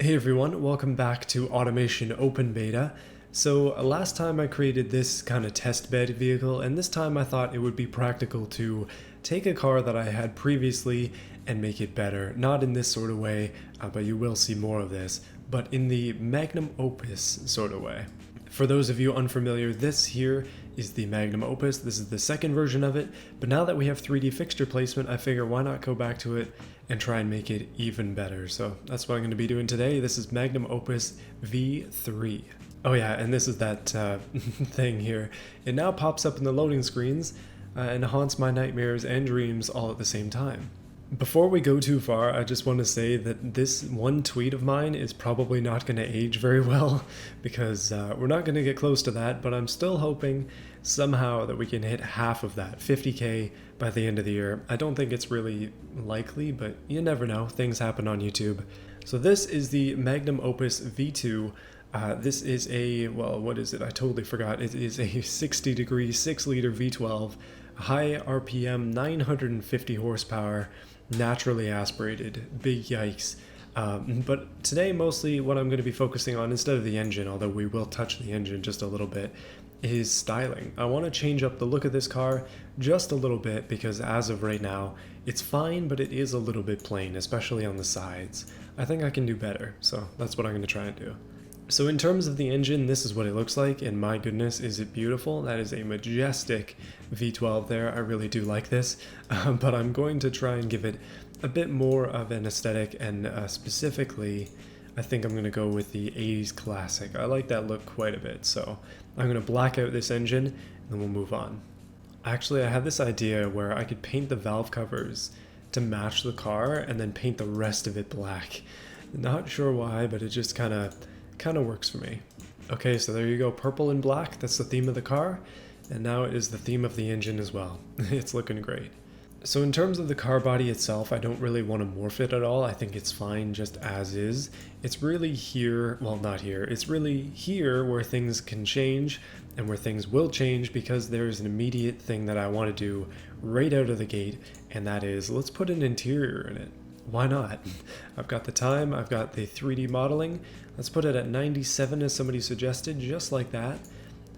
Hey everyone, welcome back to Automation Open Beta. So last time I created this kind of test bed vehicle, and this time I thought it would be practical to take a car that I had previously and make it better. Not in this sort of way, but you will see more of this, but in the Magnum Opus sort of way. For those of you unfamiliar, this here is the Magnum Opus. This is the second version of it, but now that we have 3D fixture placement, I figure why not go back to it and try and make it even better. So that's what I'm going to be doing today. This is Magnum Opus V3. Oh yeah, and this is that thing here. It now pops up in the loading screens and haunts my nightmares and dreams all at the same time. Before we go too far, I just want to say that this one tweet of mine is probably not going to age very well because we're not going to get close to that, but I'm still hoping somehow that we can hit half of that, 50K, by the end of the year. I don't think it's really likely, but you never know. Things happen on YouTube. So this is the Magnum Opus V2. This is a, well, what is it? I totally forgot. It is a 60 degree, 6 liter V12, high RPM, 950 horsepower, naturally aspirated. Big yikes. But today mostly what I'm going to be focusing on, instead of the engine, although we will touch the engine just a little bit, is styling. I want to change up the look of this car just a little bit because as of right now it's fine, but it is a little bit plain, especially on the sides. I think I can do better, so that's what I'm going to try and do. So in terms of the engine, this is what it looks like, and my goodness, is it beautiful. That is a majestic V12 there. I really do like this, but I'm going to try and give it a bit more of an aesthetic, and specifically, I think I'm going to go with the 80s classic. I like that look quite a bit, so I'm going to black out this engine, and then we'll move on. Actually, I had this idea where I could paint the valve covers to match the car, and then paint the rest of it black. Not sure why, but it just kind of works for me. Okay, so there you go, purple and black, that's the theme of the car, and now it is the theme of the engine as well. It's looking great. So in terms of the car body itself, I don't really want to morph it at all. I think it's fine just as is. It's really here, well, not here, it's really here where things can change and where things will change, because there's an immediate thing that I want to do right out of the gate, and that is, let's put an interior in it. Why not? I've got the time, I've got the 3D modeling. Let's put it at 97 as somebody suggested, just like that.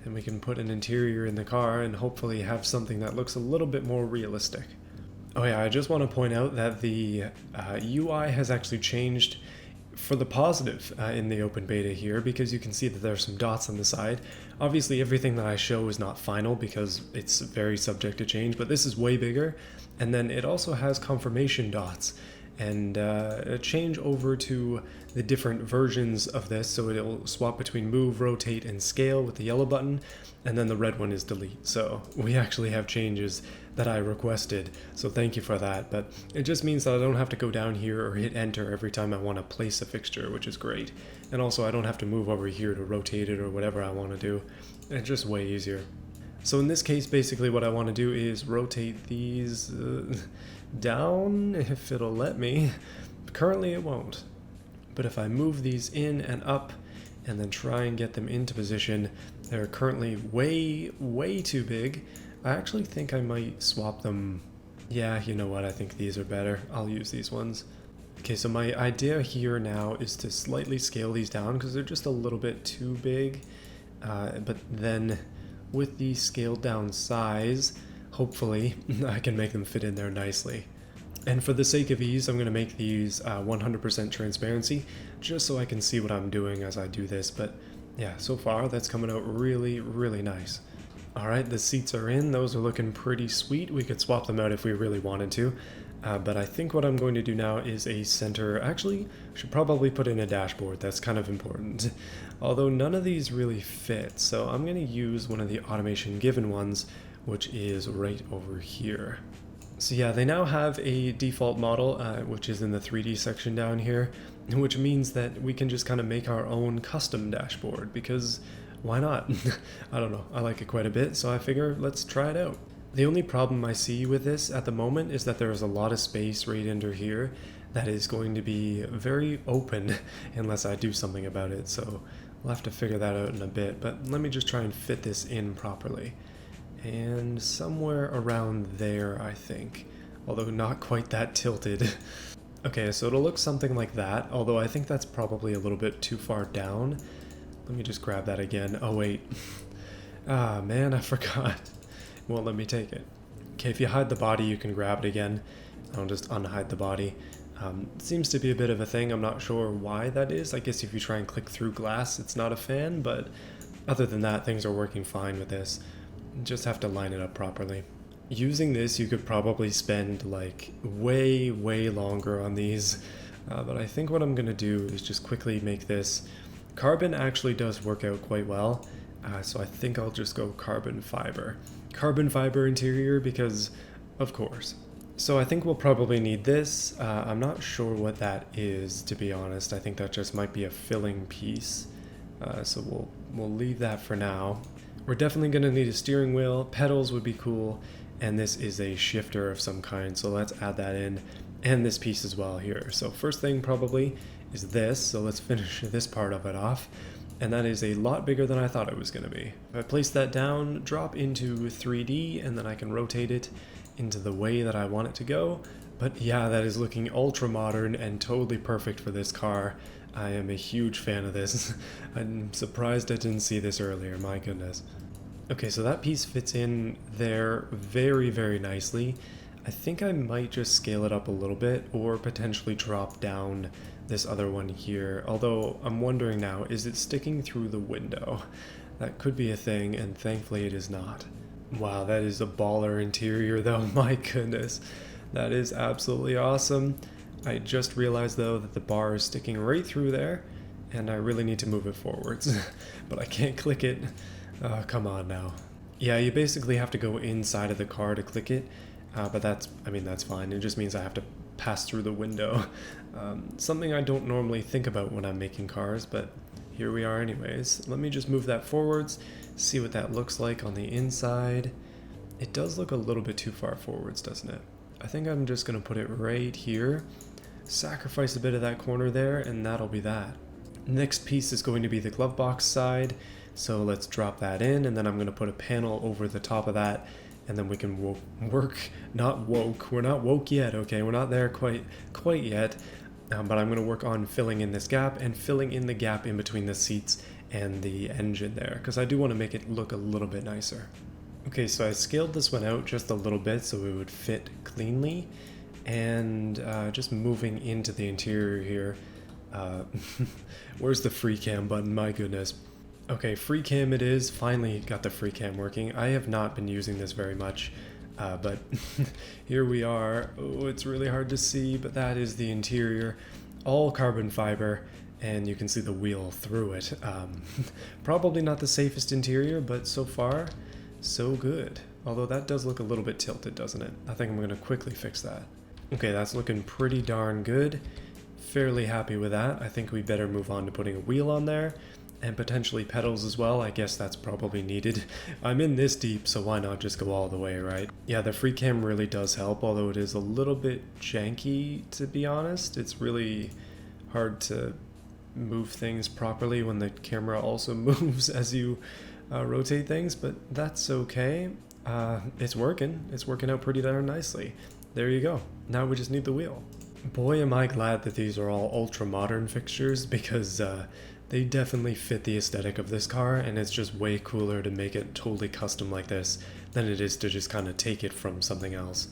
And we can put an interior in the car and hopefully have something that looks a little bit more realistic. Oh yeah, I just want to point out that the UI has actually changed for the positive in the open beta here, because you can see that there are some dots on the side. Obviously everything that I show is not final because it's very subject to change, but this is way bigger. And then it also has confirmation dots, and change over to the different versions of this, so it'll swap between move, rotate, and scale with the yellow button, and then the red one is delete. So we actually have changes that I requested, so thank you for that. But it just means that I don't have to go down here or hit enter every time I want to place a fixture, which is great. And also I don't have to move over here to rotate it or whatever I want to do. It's just way easier. So in this case, basically what I want to do is rotate these down, if it'll let me. Currently it won't. But if I move these in and up and then try and get them into position, they're currently way too big. I actually think I might swap them. Yeah, you know what, I think these are better. I'll use these ones. Okay, so my idea here now is to slightly scale these down because they're just a little bit too big. But then with the scaled down size, hopefully I can make them fit in there nicely. And for the sake of ease, I'm going to make these 100% transparency, just so I can see what I'm doing as I do this. But yeah, so far that's coming out really really nice. Alright, the seats are in, those are looking pretty sweet. We could swap them out if we really wanted to. But I think what I'm going to do now is a center. Actually, I should probably put in a dashboard. That's kind of important. Although none of these really fit, so I'm going to use one of the automation given ones, which is right over here. So yeah, they now have a default model, which is in the 3D section down here, which means that we can just kind of make our own custom dashboard, because why not? I don't know, I like it quite a bit, so I figure let's try it out. The only problem I see with this at the moment is that there is a lot of space right under here that is going to be very open unless I do something about it, so we'll have to figure that out in a bit. But let me just try and fit this in properly. And somewhere around there, I think, although not quite that tilted. Okay, so it'll look something like that, although I think that's probably a little bit too far down. Let me just grab that again. Oh, wait. Ah, man, I forgot. It won't let me take it. Okay, if you hide the body, you can grab it again. I'll just unhide the body. Seems to be a bit of a thing. I'm not sure why that is. I guess if you try and click through glass, it's not a fan, but other than that, things are working fine with this. Just have to line it up properly. Using this, you could probably spend like way longer on these, but I think what I'm gonna do is just quickly make this. Carbon actually does work out quite well, so I think I'll just go carbon fiber. Carbon fiber interior because, of course. So I think we'll probably need this. I'm not sure what that is, to be honest. I think that just might be a filling piece, so we'll leave that for now. We're definitely going to need a steering wheel. Pedals would be cool, and this is a shifter of some kind, so let's add that in, and this piece as well here. So first thing probably is this, so let's finish this part of it off, and that is a lot bigger than I thought it was going to be. If I place that down, drop into 3D, and then I can rotate it into the way that I want it to go. But yeah, that is looking ultra modern and totally perfect for this car. I am a huge fan of this. I'm surprised I didn't see this earlier, my goodness. Okay, so that piece fits in there very nicely. I think I might just scale it up a little bit or potentially drop down this other one here. Although I'm wondering now, is it sticking through the window? That could be a thing, and thankfully it is not. Wow, that is a baller interior though, my goodness. That is absolutely awesome. I just realized though that the bar is sticking right through there, and I really need to move it forwards. But I can't click it. Come on now. Yeah, you basically have to go inside of the car to click it, but that's fine. It just means I have to pass through the window. Something I don't normally think about when I'm making cars, but here we are anyways. Let me just move that forwards, see what that looks like on the inside. It does look a little bit too far forwards, doesn't it? I think I'm just going to put it right here, sacrifice a bit of that corner there, and that'll be that. Next piece is going to be the glove box side, so let's drop that in, and then I'm going to put a panel over the top of that, and then we can we're not woke yet, okay? We're not there quite yet. But I'm going to work on filling in this gap and filling in the gap in between the seats and the engine there, because I do want to make it look a little bit nicer. Okay, so I scaled this one out just a little bit so it would fit cleanly, and just moving into the interior here. Where's the free cam button? My goodness. Okay, free cam it is. Finally got the free cam working. I have not been using this very much. But here we are. Oh, it's really hard to see, but that is the interior, all carbon fiber, and you can see the wheel through it. Probably not the safest interior, but so far, so good. Although that does look a little bit tilted, doesn't it? I think I'm going to quickly fix that. Okay, that's looking pretty darn good. Fairly happy with that. I think we better move on to putting a wheel on there. And potentially pedals as well. I guess that's probably needed. I'm in this deep, so why not just go all the way, right? Yeah, the free cam really does help, although it is a little bit janky, to be honest. It's really hard to move things properly when the camera also moves as you rotate things, but that's okay. It's working. It's working out pretty darn nicely. There you go. Now we just need the wheel. Boy, am I glad that these are all ultra modern fixtures, because they definitely fit the aesthetic of this car, and it's just way cooler to make it totally custom like this than it is to just kind of take it from something else.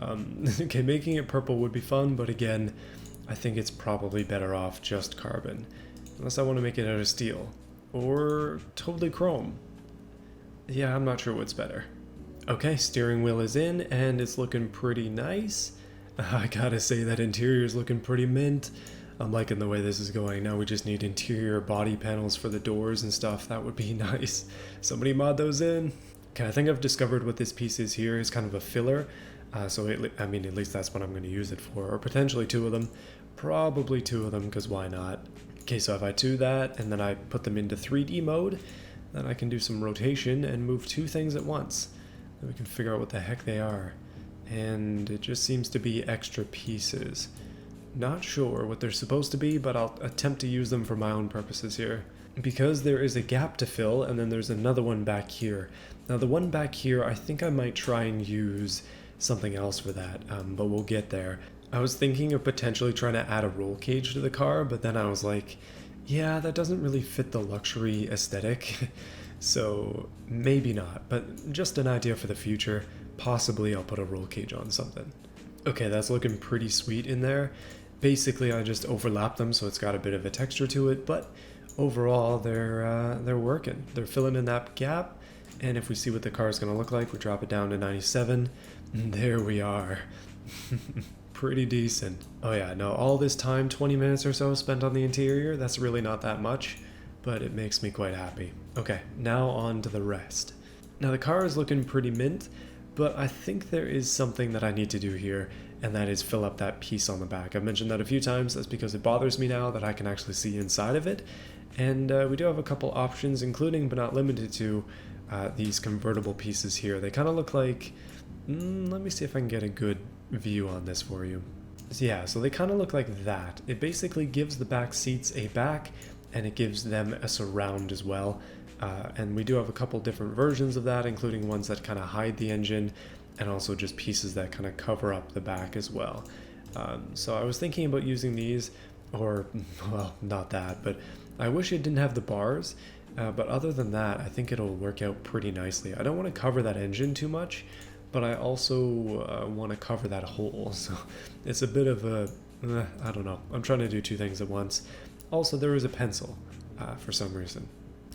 Okay, making it purple would be fun, but again, I think it's probably better off just carbon. Unless I want to make it out of steel. Or totally chrome. Yeah, I'm not sure what's better. Okay, steering wheel is in, and it's looking pretty nice. I gotta say that interior is looking pretty mint. I'm liking the way this is going. Now we just need interior body panels for the doors and stuff. That would be nice. Somebody mod those in. Okay, I think I've discovered what this piece is here. It's kind of a filler. At least that's what I'm going to use it for. Or potentially two of them. Probably two of them, because why not? Okay, so if I do that, and then I put them into 3D mode, then I can do some rotation and move two things at once. Then we can figure out what the heck they are. And it just seems to be extra pieces. Not sure what they're supposed to be, but I'll attempt to use them for my own purposes here. Because there is a gap to fill, and then there's another one back here. Now the one back here, I think I might try and use something else for that, but we'll get there. I was thinking of potentially trying to add a roll cage to the car, but then I was like, yeah, that doesn't really fit the luxury aesthetic. So maybe not, but just an idea for the future. Possibly I'll put a roll cage on something. Okay, that's looking pretty sweet in there. Basically, I just overlap them so it's got a bit of a texture to it, but overall they're working. They're filling in that gap, and if we see what the car is going to look like, we drop it down to 97. And there we are. Pretty decent. Oh yeah, no, all this time, 20 minutes or so spent on the interior, that's really not that much, but it makes me quite happy. Okay, now on to the rest. Now the car is looking pretty mint, but I think there is something that I need to do here, and that is fill up that piece on the back. I've mentioned that a few times. That's because it bothers me now that I can actually see inside of it, and we do have a couple options, including but not limited to these convertible pieces here. They kind of look like, let me see if I can get a good view on this for you. Yeah, so they kind of look like that. It basically gives the back seats a back, and it gives them a surround as well. And we do have a couple different versions of that, including ones that kind of hide the engine, and also just pieces that kind of cover up the back as well. So I was thinking about using these, or, well, not that, but I wish it didn't have the bars. But other than that, I think it'll work out pretty nicely. I don't want to cover that engine too much, but I also want to cover that hole. So it's a bit of a, I don't know. I'm trying to do two things at once. Also, there is a pencil for some reason.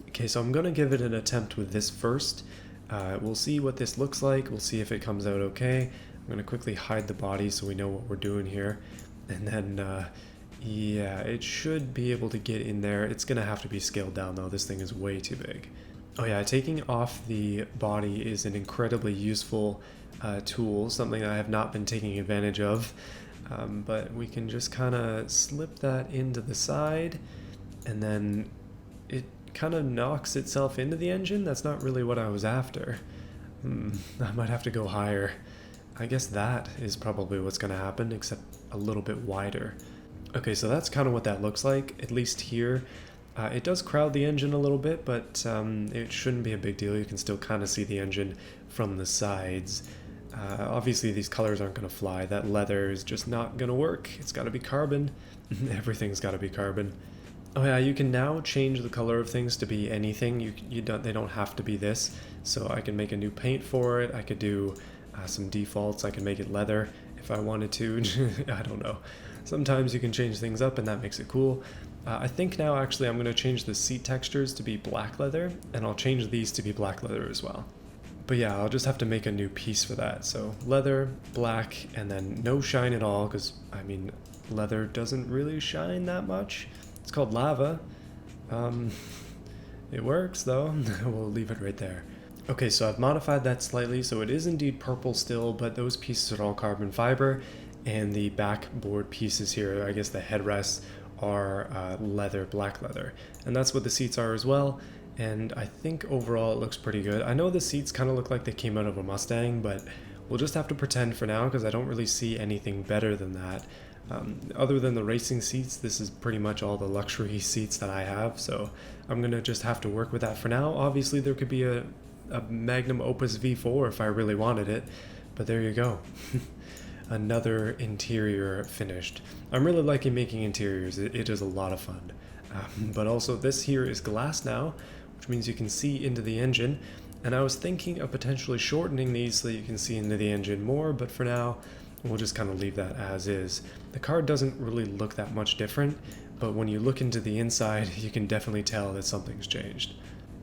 Okay, so I'm going to give it an attempt with this first. We'll see what this looks like. We'll see if it comes out okay. I'm going to quickly hide the body so we know what we're doing here. And then, yeah, it should be able to get in there. It's going to have to be scaled down, though. This thing is way too big. Oh yeah, taking off the body is an incredibly useful tool, something I have not been taking advantage of. But we can just kind of slip that into the side, and then it kind of knocks itself into the engine. That's not really what I was after. I might have to go higher. I guess that is probably what's going to happen, except a little bit wider. Okay, so that's kind of what that looks like, at least here. It does crowd the engine a little bit, but it shouldn't be a big deal. You can still kind of see the engine from the sides. Obviously, these colors aren't going to fly. That leather is just not going to work. It's got to be carbon. Everything's got to be carbon. Oh yeah, you can now change the color of things to be anything. They don't have to be this. So I can make a new paint for it. I could do some defaults. I can make it leather if I wanted to. I don't know. Sometimes you can change things up and that makes it cool. I think now actually I'm going to change the seat textures to be black leather, and I'll change these to be black leather as well. But yeah, I'll just have to make a new piece for that. So leather, black, and then no shine at all, because I mean leather doesn't really shine that much. It's called lava. It works though. We'll leave it right there. Okay, so I've modified that slightly, so it is indeed purple still, but those pieces are all carbon fiber, and the backboard pieces here, I guess the headrests, are leather, black leather. And that's what the seats are as well, and I think overall it looks pretty good. I know the seats kind of look like they came out of a Mustang, but we'll just have to pretend for now because I don't really see anything better than that. Other than the racing seats, this is pretty much all the luxury seats that I have, so I'm gonna just have to work with that for now. Obviously there could be a Magnum Opus V4 if I really wanted it, but there you go. Another interior finished. I'm really liking making interiors. It is a lot of fun. But also this here is glass now, which means you can see into the engine, and I was thinking of potentially shortening these so that you can see into the engine more, but for now we'll just kind of leave that as is. The car doesn't really look that much different, but when you look into the inside you can definitely tell that something's changed.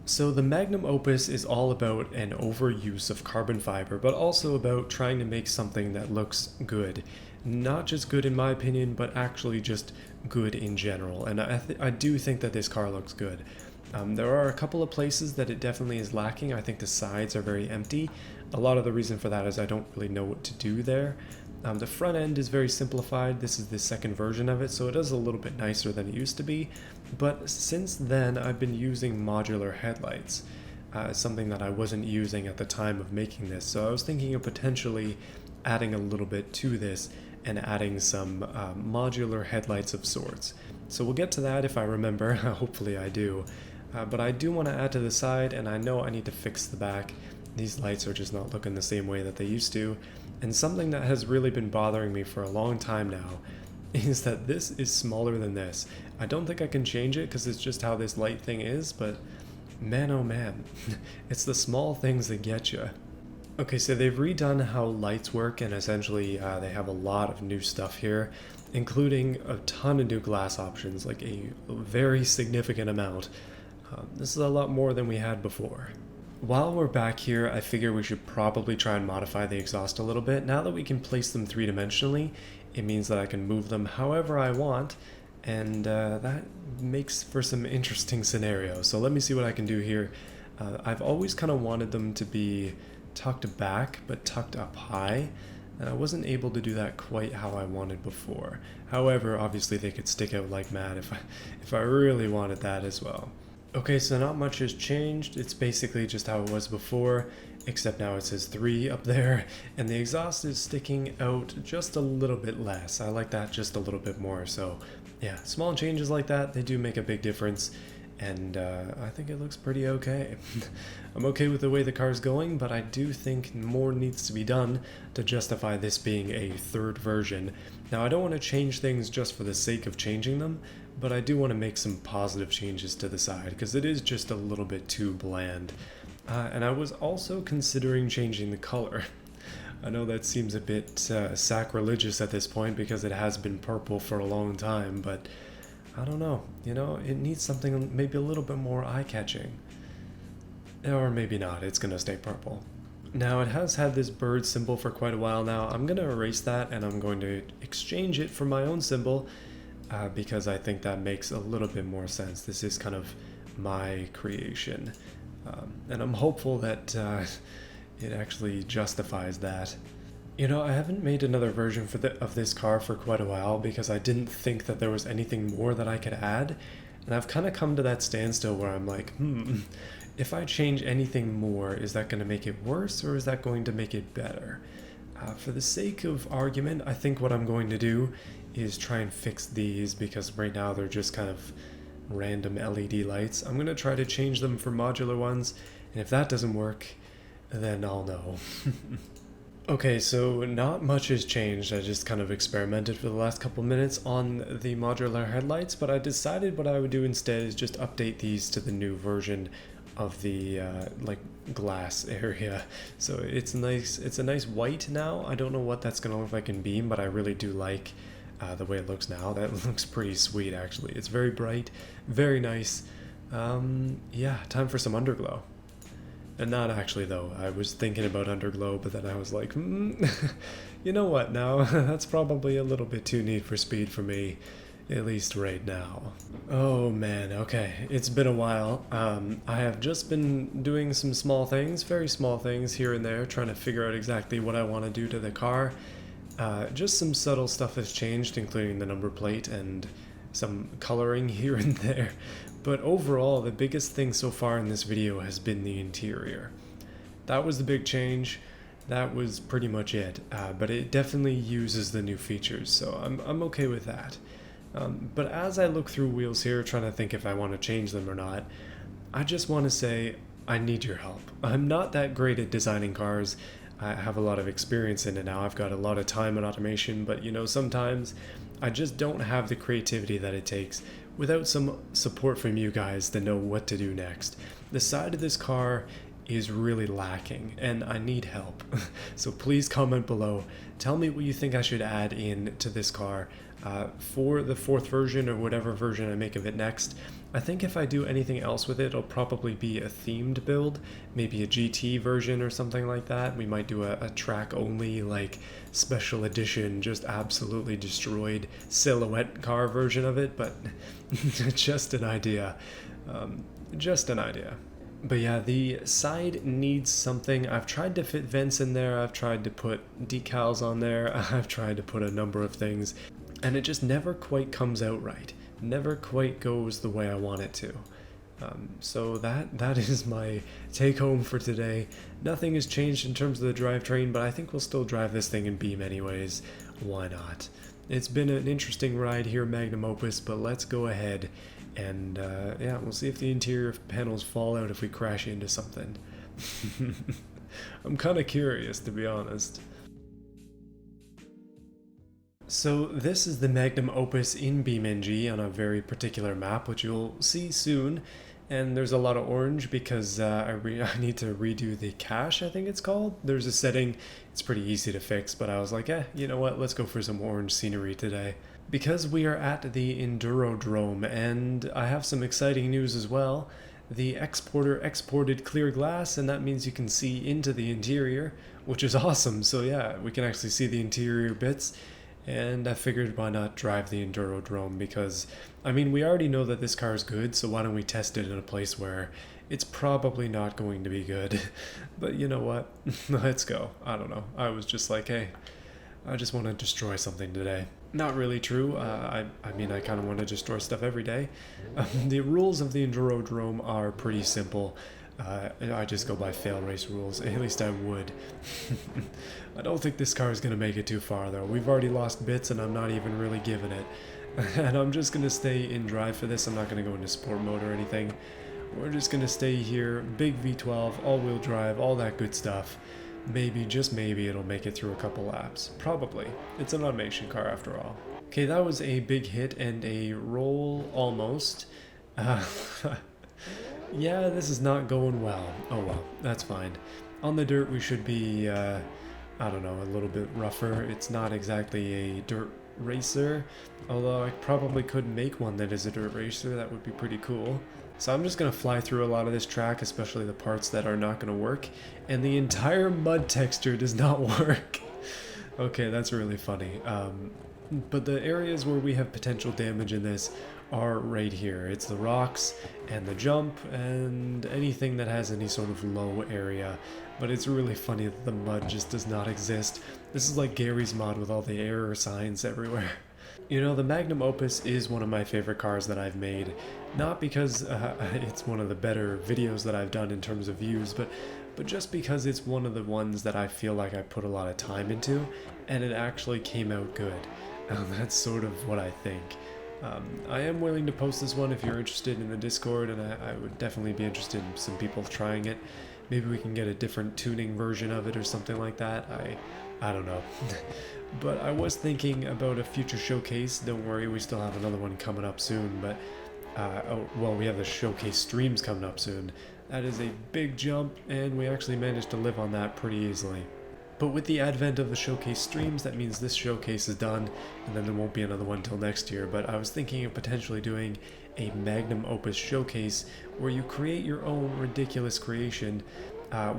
So the Magnum Opus is all about an overuse of carbon fiber, but also about trying to make something that looks good. Not just good in my opinion, but actually just good in general. And I do think that this car looks good. There are a couple of places that it definitely is lacking. I think the sides are very empty. A lot of the reason for that is I don't really know what to do there. The front end is very simplified. This is the second version of it, so it is a little bit nicer than it used to be. But since then, I've been using modular headlights, something that I wasn't using at the time of making this. So I was thinking of potentially adding a little bit to this and adding some modular headlights of sorts. So we'll get to that if I remember. Hopefully I do. But I do want to add to the side, and I know I need to fix the back. These lights are just not looking the same way that they used to. And something that has really been bothering me for a long time now is that this is smaller than this. I don't think I can change it because it's just how this light thing is, but man oh man, it's the small things that get you. Okay, so they've redone how lights work, and essentially they have a lot of new stuff here, including a ton of new glass options, like a very significant amount. This is a lot more than we had before. While we're back here, I figure we should probably try and modify the exhaust a little bit. Now that we can place them three-dimensionally, it means that I can move them however I want, and that makes for some interesting scenarios. So let me see what I can do here. I've always kind of wanted them to be tucked back, but tucked up high, and I wasn't able to do that quite how I wanted before. However, obviously they could stick out like mad if I really wanted that as well. Okay, so not much has changed. It's basically just how it was before, except now it says 3 up there, and the exhaust is sticking out just a little bit less. I like that just a little bit more. So yeah, small changes like that, they do make a big difference, and I think it looks pretty okay. I'm okay with the way the car's going, but I do think more needs to be done to justify this being a third version. Now, I don't want to change things just for the sake of changing them, but I do want to make some positive changes to the side, because it is just a little bit too bland. And I was also considering changing the color. I know that seems a bit sacrilegious at this point, because it has been purple for a long time, but I don't know, you know, it needs something maybe a little bit more eye-catching. Or maybe not, it's gonna stay purple. Now, it has had this bird symbol for quite a while now. I'm gonna erase that, and I'm going to exchange it for my own symbol, because I think that makes a little bit more sense. This is kind of my creation, and I'm hopeful that it actually justifies that. You know, I haven't made another version of this car for quite a while because I didn't think that there was anything more that I could add, and I've kind of come to that standstill where I'm like, if I change anything more, is that going to make it worse, or is that going to make it better? For the sake of argument, I think what I'm going to do is try and fix these, because right now they're just kind of random LED lights. I'm going to try to change them for modular ones, and if that doesn't work, then I'll know. Okay, so not much has changed. I just kind of experimented for the last couple minutes on the modular headlights, but I decided what I would do instead is just update these to the new version of the like glass area. So it's nice. It's a nice white now. I don't know what that's gonna look like in Beam, but I really do like the way it looks now. That looks pretty sweet, actually. It's very bright, very nice. Yeah, time for some underglow. And not actually, though. I was thinking about underglow, but then I was like, you know what now? That's probably a little bit too Need for Speed for me, at least right now. Oh man, okay. It's been a while. I have just been doing some small things, very small things here and there, trying to figure out exactly what I want to do to the car. Just some subtle stuff has changed, including the number plate and some coloring here and there. But overall, the biggest thing so far in this video has been the interior. That was the big change. That was pretty much it. But it definitely uses the new features, so I'm okay with that. But as I look through wheels here, trying to think if I want to change them or not, I just want to say I need your help. I'm not that great at designing cars. I have a lot of experience in it now. I've got a lot of time in automation, but you know, sometimes I just don't have the creativity that it takes without some support from you guys to know what to do next. The side of this car is really lacking, and I need help. So please comment below. Tell me what you think I should add in to this car for the 4th version or whatever version I make of it next. I think if I do anything else with it, it'll probably be a themed build, maybe a GT version or something like that. We might do a track only, like special edition, just absolutely destroyed silhouette car version of it, but just an idea. Just an idea. But yeah, the side needs something. I've tried to fit vents in there, I've tried to put decals on there, I've tried to put a number of things, and it just never quite comes out right. Never quite goes the way I want it to. So that is my take home for today. Nothing has changed in terms of the drivetrain, but I think we'll still drive this thing in Beam anyways. Why not? It's been an interesting ride here at Magnum Opus, but let's go ahead and yeah, we'll see if the interior panels fall out if we crash into something. I'm kind of curious, to be honest. So this is the Magnum Opus in BeamNG on a very particular map, which you'll see soon. And there's a lot of orange because I need to redo the cache, I think it's called. There's a setting, it's pretty easy to fix, but I was like, you know what, let's go for some orange scenery today. Because we are at the Endurodrome, and I have some exciting news as well. The exporter exported clear glass, and that means you can see into the interior, which is awesome. So yeah, we can actually see the interior bits. And I figured why not drive the Endurodrome because, I mean, we already know that this car is good, so why don't we test it in a place where it's probably not going to be good. But you know what? Let's go. I don't know. I was just like, hey, I just want to destroy something today. Not really true. I mean, I kind of want to destroy stuff every day. The rules of the Endurodrome are pretty simple. I just go by fail race rules. At least I would. I don't think this car is going to make it too far, though. We've already lost bits, and I'm not even really giving it. And I'm just going to stay in drive for this. I'm not going to go into sport mode or anything. We're just going to stay here. Big V12, all-wheel drive, all that good stuff. Maybe, just maybe, it'll make it through a couple laps. Probably. It's an automation car, after all. Okay, that was a big hit and a roll, almost. Yeah, this is not going well. Oh well, that's fine. On the dirt we should be, I don't know, a little bit rougher. It's not exactly a dirt racer, although I probably could make one that is a dirt racer. That would be pretty cool. So I'm just going to fly through a lot of this track, especially the parts that are not going to work. And the entire mud texture does not work. Okay, that's really funny. But the areas where we have potential damage in this are right here. It's the rocks and the jump and anything that has any sort of low area. But it's really funny that the mud just does not exist. This is like Gary's mod with all the error signs everywhere. You know, the Magnum Opus is one of my favorite cars that I've made. Not because it's one of the better videos that I've done in terms of views, but just because it's one of the ones that I feel like I put a lot of time into, and it actually came out good. That's sort of what I think. I am willing to post this one if you're interested in the Discord, and I would definitely be interested in some people trying it. Maybe we can get a different tuning version of it or something like that. I don't know. But I was thinking about a future showcase. Don't worry, we still have another one coming up soon, but well, we have the showcase streams coming up soon. That is a big jump, and we actually managed to live on that pretty easily. But with the advent of the showcase streams, that means this showcase is done, and then there won't be another one till next year. But I was thinking of potentially doing a Magnum Opus showcase where you create your own ridiculous creation,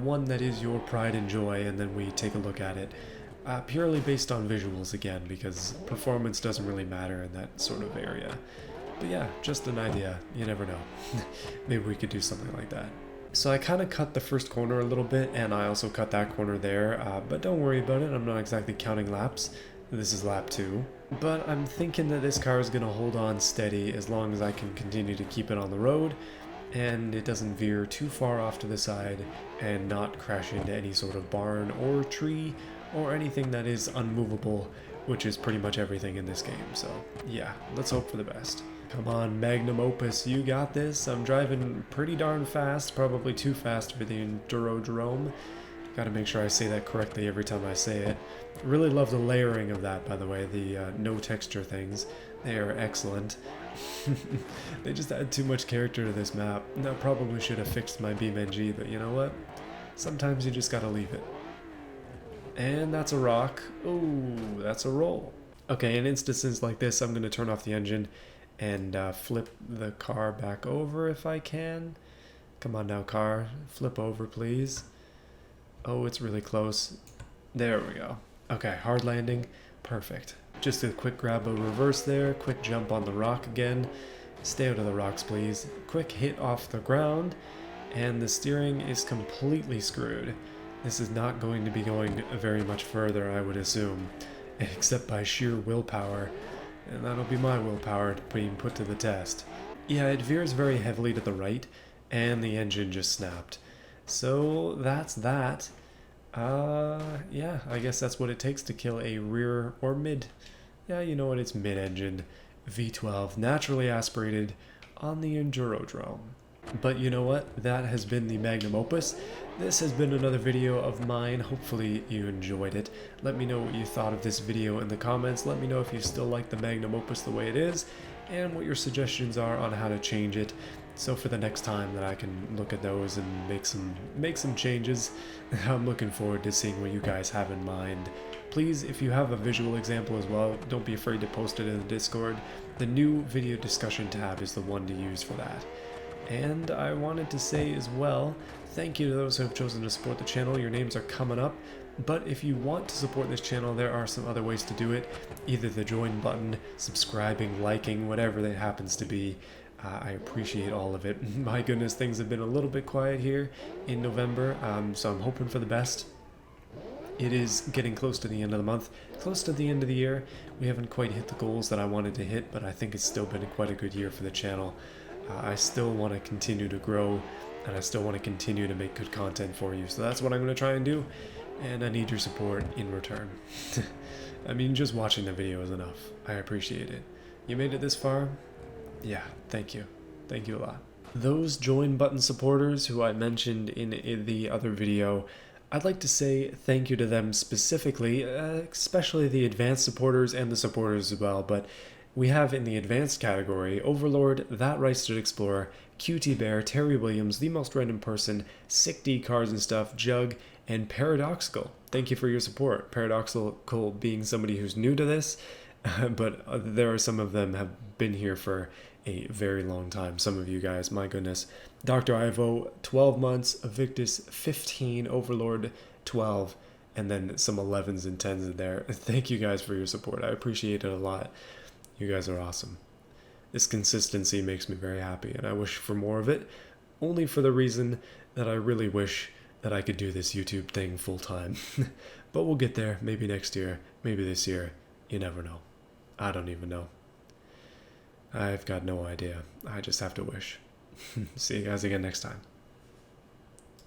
one that is your pride and joy, and then we take a look at it. Purely based on visuals again, because performance doesn't really matter in that sort of area. But yeah, just an idea. You never know. Maybe we could do something like that. So I kind of cut the first corner a little bit, and I also cut that corner there, but don't worry about it, I'm not exactly counting laps. This is lap 2. But I'm thinking that this car is going to hold on steady as long as I can continue to keep it on the road, and it doesn't veer too far off to the side and not crash into any sort of barn or tree or anything that is unmovable, which is pretty much everything in this game. So yeah, let's hope for the best. Come on, Magnum Opus, you got this. I'm driving pretty darn fast, probably too fast for the Endurodrome. Gotta make sure I say that correctly every time I say it. Really love the layering of that, by the way, the no texture things. They are excellent. They just add too much character to this map. I probably should have fixed my BeamNG, but you know what? Sometimes you just gotta leave it. And that's a rock. Ooh, that's a roll. Okay, in instances like this, I'm gonna turn off the engine and flip the car back over if I can. Come on now, car. Flip over, please. Oh, it's really close. There we go. Okay, hard landing. Perfect. Just a quick grab of reverse there. Quick jump on the rock again. Stay out of the rocks, please. Quick hit off the ground. And the steering is completely screwed. This is not going to be going very much further, I would assume. Except by sheer willpower. And that'll be my willpower being put to the test. Yeah, it veers very heavily to the right, and the engine just snapped. So that's that. Yeah, I guess that's what it takes to kill a rear or mid. Yeah, you know what, it's mid-engine V12, naturally aspirated on the Endurodrome. But you know what? That has been the Magnum Opus. This has been another video of mine. Hopefully you enjoyed it. Let me know what you thought of this video in the comments. Let me know if you still like the Magnum Opus the way it is, and what your suggestions are on how to change it. So for the next time that I can look at those and make some changes, I'm looking forward to seeing what you guys have in mind. Please, if you have a visual example as well, don't be afraid to post it in the Discord. The new video discussion tab is the one to use for that. And I wanted to say as well, thank you to those who have chosen to support the channel. Your names are coming up. But if you want to support this channel, there are some other ways to do it. Either the join button, subscribing, liking, whatever that happens to be. I appreciate all of it. My goodness, things have been a little bit quiet here in November, so I'm hoping for the best. It is getting close to the end of the month, close to the end of the year. We haven't quite hit the goals that I wanted to hit, but I think it's still been quite a good year for the channel. I still want to continue to grow, and I still want to continue to make good content for you. So that's what I'm going to try and do, and I need your support in return. I mean, just watching the video is enough. I appreciate it. You made it this far? Yeah, thank you. Thank you a lot. Those join button supporters who I mentioned in the other video, I'd like to say thank you to them specifically, especially the advanced supporters and the supporters as well, but we have in the advanced category, Overlord, That Reisted Explorer, QT Bear, Terry Williams, The Most Random Person, Sick D Cars and Stuff, Jug, and Paradoxical. Thank you for your support. Paradoxical being somebody who's new to this, but there are some of them have been here for a very long time. Some of you guys, my goodness. Dr. Ivo, 12 months, Evictus, 15, Overlord, 12, and then some 11s and 10s in there. Thank you guys for your support. I appreciate it a lot. You guys are awesome. This consistency makes me very happy, and I wish for more of it, only for the reason that I really wish that I could do this YouTube thing full time. But we'll get there, maybe next year, maybe this year. You never know. I don't even know. I've got no idea. I just have to wish. See you guys again next time.